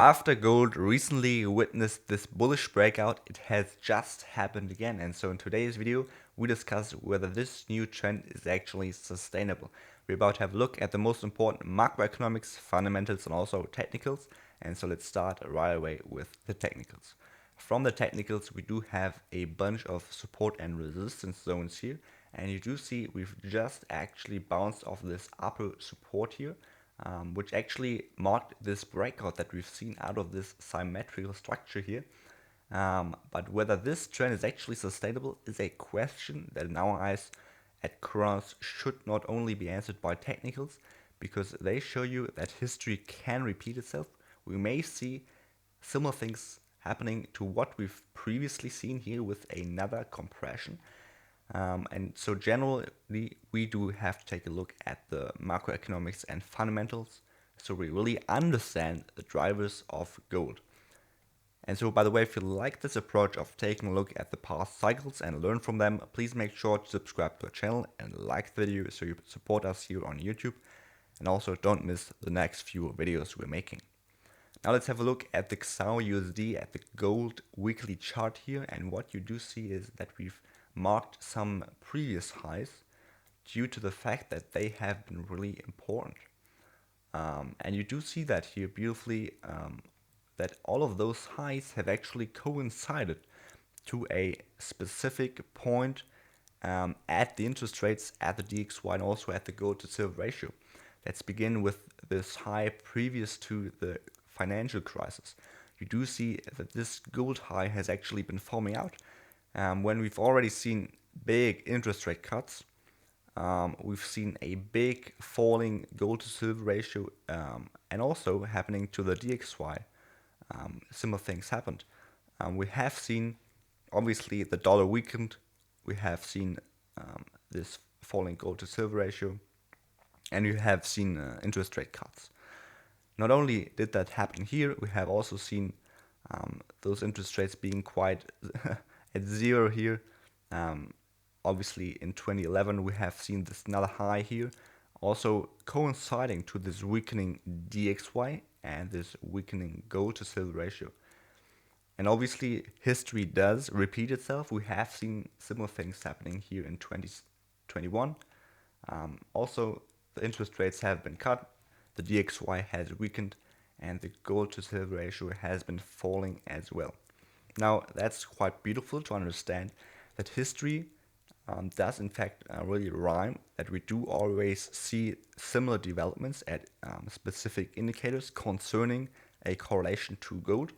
After gold recently witnessed this bullish breakout, it has just happened again. And so in today's video, we discuss whether this new trend is actually sustainable. We're about to have a look at the most important macroeconomics, fundamentals, and also technicals. And so let's start right away with the technicals. From the technicals, we do have a bunch of support and resistance zones here. And you do see we've just actually bounced off this upper support here, which actually marked this breakout that we've seen out of this symmetrical structure here. But whether this trend is actually sustainable is a question that in our eyes at Kronos should not only be answered by technicals, because they show you that history can repeat itself. We may see similar things happening to what we've previously seen here with another compression. And so generally, we do have to take a look at the macroeconomics and fundamentals so we really understand the drivers of gold. And so, by the way, if you like this approach of taking a look at the past cycles and learn from them, please make sure to subscribe to our channel and like the video so you support us here on YouTube. And also don't miss the next few videos we're making. Now let's have a look at the XAUUSD at the gold weekly chart here. And what you do see is that we've marked some previous highs due to the fact that they have been really important. And you do see that here beautifully, that all of those highs have actually coincided to a specific point at the interest rates, at the DXY, and also at the gold to silver ratio. Let's begin with this high previous to the financial crisis. You do see that this gold high has actually been forming out when we've already seen big interest rate cuts. We've seen a big falling gold to silver ratio and also happening to the DXY. Similar things happened. We have seen, obviously, the dollar weakened. We have seen this falling gold to silver ratio, and you have seen interest rate cuts. Not only did that happen here, we have also seen those interest rates being quite at zero here. Obviously, in 2011, we have seen this another high here, also coinciding to this weakening DXY and this weakening gold to silver ratio. And obviously, history does repeat itself. We have seen similar things happening here in 2021. Also, the interest rates have been cut, the DXY has weakened, and the gold to silver ratio has been falling as well. Now, that's quite beautiful to understand that history does in fact really rhyme, that we do always see similar developments at specific indicators concerning a correlation to gold.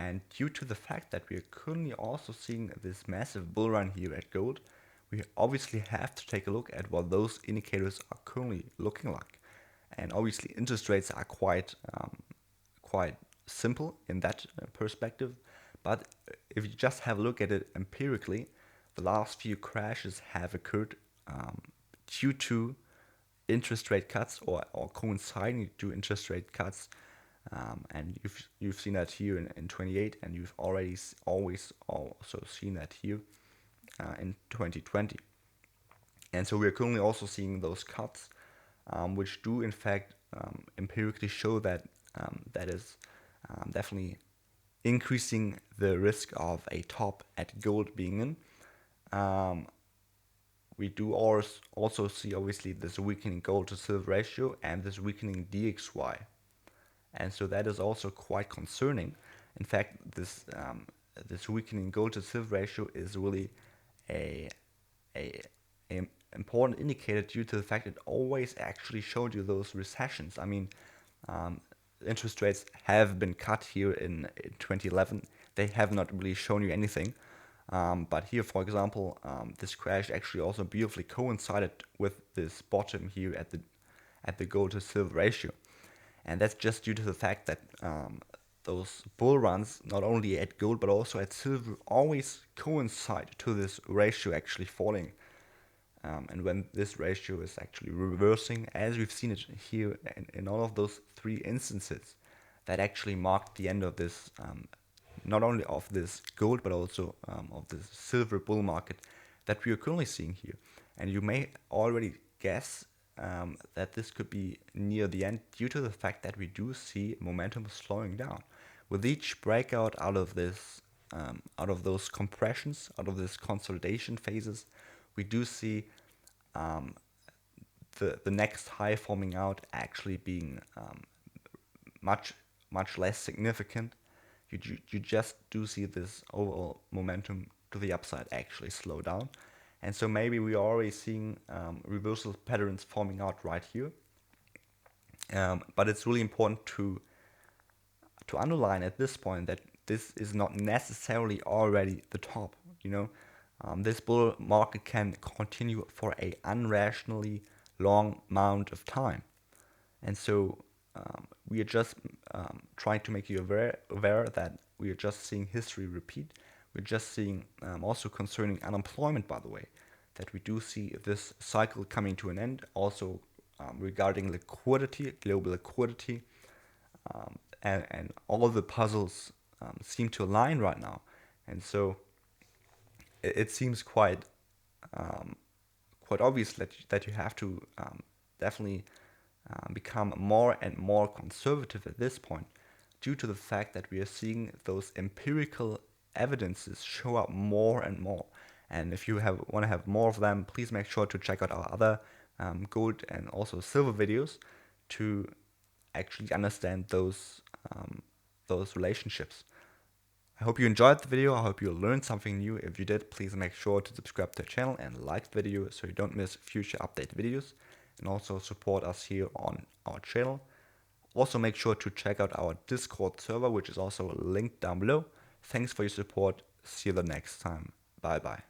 And due to the fact that we are currently also seeing this massive bull run here at gold, we obviously have to take a look at what those indicators are currently looking like. And obviously interest rates are quite simple in that perspective. But if you just have a look at it empirically, the last few crashes have occurred due to interest rate cuts or coinciding to interest rate cuts. And you've seen that here in 28, and you've already always also seen that here in 2020. And so we're currently also seeing those cuts, which do in fact empirically show that that is definitely increasing the risk of a top at gold being in. We do also see obviously this weakening gold to silver ratio and this weakening DXY. And so that is also quite concerning. In fact, this weakening gold to silver ratio is really a important indicator due to the fact it always actually showed you those recessions. I mean, interest rates have been cut here in 2011. They have not really shown you anything. But here, for example, this crash actually also beautifully coincided with this bottom here at the gold to silver ratio. And that's just due to the fact that those bull runs, not only at gold but also at silver, always coincide to this ratio actually falling. And when this ratio is actually reversing, as we've seen it here in all of those three instances, that actually marked the end of this, not only of this gold, but also of this silver bull market that we are currently seeing here. And you may already guess that this could be near the end due to the fact that we do see momentum slowing down. With each breakout out of this, out of those compressions, out of this consolidation phases, we do see the next high forming out actually being much less significant. You just do see this overall momentum to the upside actually slow down, and so maybe we are already seeing reversal patterns forming out right here. But it's really important to underline at this point that this is not necessarily already the top. This bull market can continue for a unrationally long amount of time, and so we are just trying to make you aware that we are just seeing history repeat. We're just seeing also concerning unemployment, by the way, that we do see this cycle coming to an end. Also regarding liquidity, global liquidity, and all of the puzzles seem to align right now. And so it seems quite obvious that you have to definitely become more and more conservative at this point, due to the fact that we are seeing those empirical evidences show up more and more. And if you want to have more of them, please make sure to check out our other gold and also silver videos to actually understand those relationships. I hope you enjoyed the video. I hope you learned something new. If you did, please make sure to subscribe to the channel and like the video so you don't miss future update videos, and also support us here on our channel. Also make sure to check out our Discord server, which is also linked down below. Thanks for your support. See you the next time. Bye bye.